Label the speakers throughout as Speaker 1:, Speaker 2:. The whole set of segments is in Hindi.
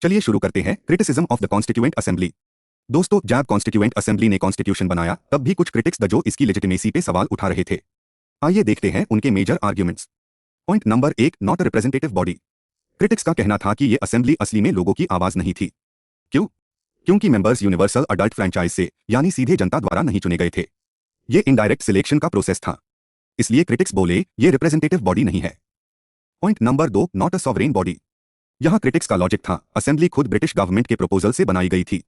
Speaker 1: चलिए शुरू करते हैं। Criticism of the constituent assembly. दोस्तों, जब कॉन्स्टिट्यूएंट असेंबली ने कॉन्स्टिट्यूशन बनाया तब भी कुछ क्रिटिक्स द जो इसकी लेजिटिमेसी पे सवाल उठा रहे थे। आइए देखते हैं उनके major arguments. Point number 1, not a representative body. Critics का कहना था कि ये असेंबली असली में लोगों की आवाज नहीं थी। क्यों? क्योंकि मेंबर्स यूनिवर्सल अडल्ट फ्रेंचाइज से यानी सीधे जनता द्वारा नहीं चुने गए थे। ये इनडायरेक्ट सिलेक्शन का प्रोसेस था। इसलिए क्रिटिक्स बोले ये रिप्रेजेंटेटिव बॉडी नहीं है। Point number 2, not a sovereign body. यहां क्रिटिक्स का लॉजिक था असेंबली खुद ब्रिटिश गवर्नमेंट के प्रपोजल से बनाई गई थी।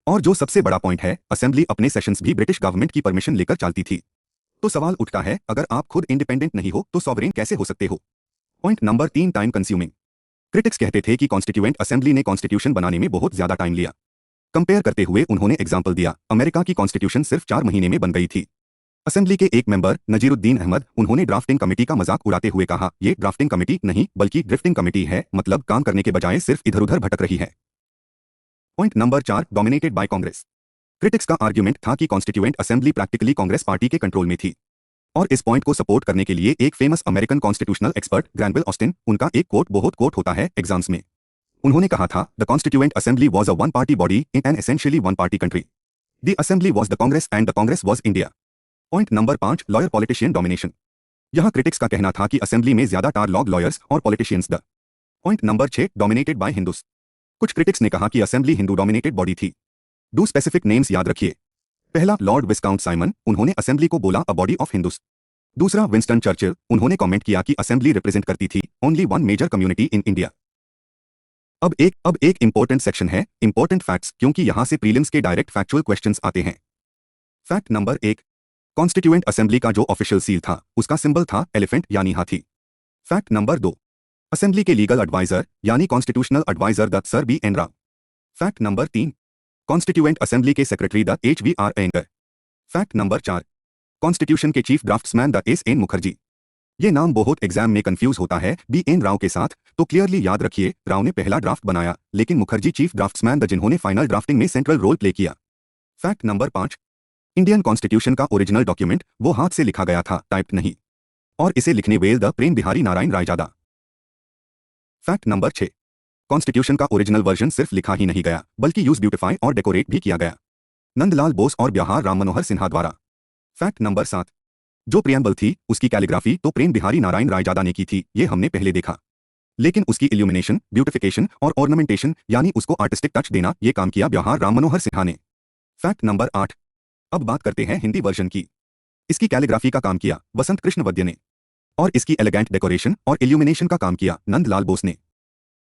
Speaker 1: और जो सबसे बड़ा पॉइंट है, असेंबली अपने सेशंस भी ब्रिटिश गवर्नमेंट की परमिशन लेकर चलती थी। तो सवाल उठता है, अगर आप खुद इंडिपेंडेंट नहीं हो तो सॉवरेन कैसे हो सकते हो? Point number 3, time consuming. Critics कहते थे कि कॉन्स्टिट्यूएंट असेंबली ने कॉन्स्टिट्यूशन बनाने में बहुत ज्यादा टाइम लिया। कंपेयर करते हुए उन्होंने एग्जाम्पल दिया, अमेरिका की कॉन्स्टिट्यूशन सिर्फ 4 महीने में बन गई थी। असेंबली के एक मेंबर नजीरुद्दीन अहमद, उन्होंने ड्राफ्टिंग कमेटी का मजाक उड़ाते हुए कहा, ये ड्राफ्टिंग कमेटी नहीं बल्कि ड्रिफ्टिंग कमेटी है, मतलब काम करने के बजाय सिर्फ इधर-उधर भटक रही है। Point number 4, dominated by Congress. Critics का आर्ग्यूमेंट था कि constituent assembly practically Congress party के कंट्रोल में थी। और इस पॉइंट को सपोर्ट करने के लिए एक famous American constitutional expert Granville Austin, उनका एक कोट बहुत कोट होता है एग्जाम्स में। उन्होंने कहा था, the constituent assembly was a one party body in an essentially one party country. The assembly was the Congress and the Congress was India. Point number 5, lawyer politician domination. यहां क्रिटिक्स का कहना था कि असेंबली में ज्यादा टार लॉग लॉयर्स और politicians the. Point number 6, dominated by Hindus. कुछ क्रिटिक्स ने कहा कि असेंबली हिंदू डोमिनेटेड बॉडी थी। 2 स्पेसिफिक नेम्स याद रखिए। पहला, लॉर्ड विस्काउंट साइमन, उन्होंने असेंबली को बोला अ बॉडी ऑफ हिंदूस। दूसरा, विंस्टन चर्चिल, उन्होंने कमेंट किया कि असेंबली रिप्रेजेंट करती थी only one major community in India. अब एक इंपॉर्टेंट सेक्शन है, इंपॉर्टेंट फैक्ट्स, क्योंकि यहां से प्रीलिम्स के डायरेक्ट फैक्चुअल क्वेश्चंस आते हैं। फैक्ट नंबर 1, कॉन्स्टिट्यूएंट असेंबली का जो ऑफिशियल सील था उसका सिंबल था एलिफेंट यानी हाथी। फैक्ट नंबर 2, असेंबली के लीगल एडवाइजर यानी कॉन्स्टिट्यूशनल एडवाइजर द sir B N Rao. Fact number 3, constituent assembly के सेक्रेटरी द एच वी आर एंकर। फैक्ट नंबर 4, कॉन्स्टिट्यूशन के चीफ ड्राफ्ट्समैन द एस एन मुखर्जी। ये नाम बहुत एग्जाम में कंफ्यूज होता है बी एन राव के साथ, तो क्लियरली याद रखिए, राव ने पहला ड्राफ्ट बनाया लेकिन मुखर्जी चीफ ड्राफ्ट्समैन द जिन्होंने फाइनल ड्राफ्टिंग में सेंट्रल रोल प्ले किया। फैक्ट नंबर 5, इंडियन कॉन्स्टिट्यूशन का ओरिजिनल डॉक्यूमेंट वो हाथ से लिखा गया था, टाइप्ड नहीं, और इसे लिखने well the Prem Bihari Narayan Raizada. Fact number 6, constitution का ओरिजिनल वर्जन सिर्फ लिखा ही नहीं गया बल्कि यूज ब्यूटिफाई और डेकोरेट भी किया गया, नंदलाल बोस और बिहार राम मनोहर सिन्हा द्वारा। फैक्ट नंबर 7, जो प्रियम्बल थी उसकी कैलीग्राफी तो प्रेम बिहारी नारायण रायजादा ने की थी, ये हमने पहले देखा, लेकिन उसकी इल्यूमिनेशन, ब्यूटिफिकेशन और ऑर्नामेंटेशन यानी उसको आर्टिस्टिक टच देना, ये काम किया बिहार राम मनोहर सिन्हा ने। फैक्ट नंबर 8, अब बात करते हैं हिंदी वर्जन की। इसकी कैलीग्राफी का काम किया वसंत कृष्ण वद्य ने, और इसकी एलिगेंट डेकोरेशन और इल्यूमिनेशन का काम किया नंदलाल बोस ने।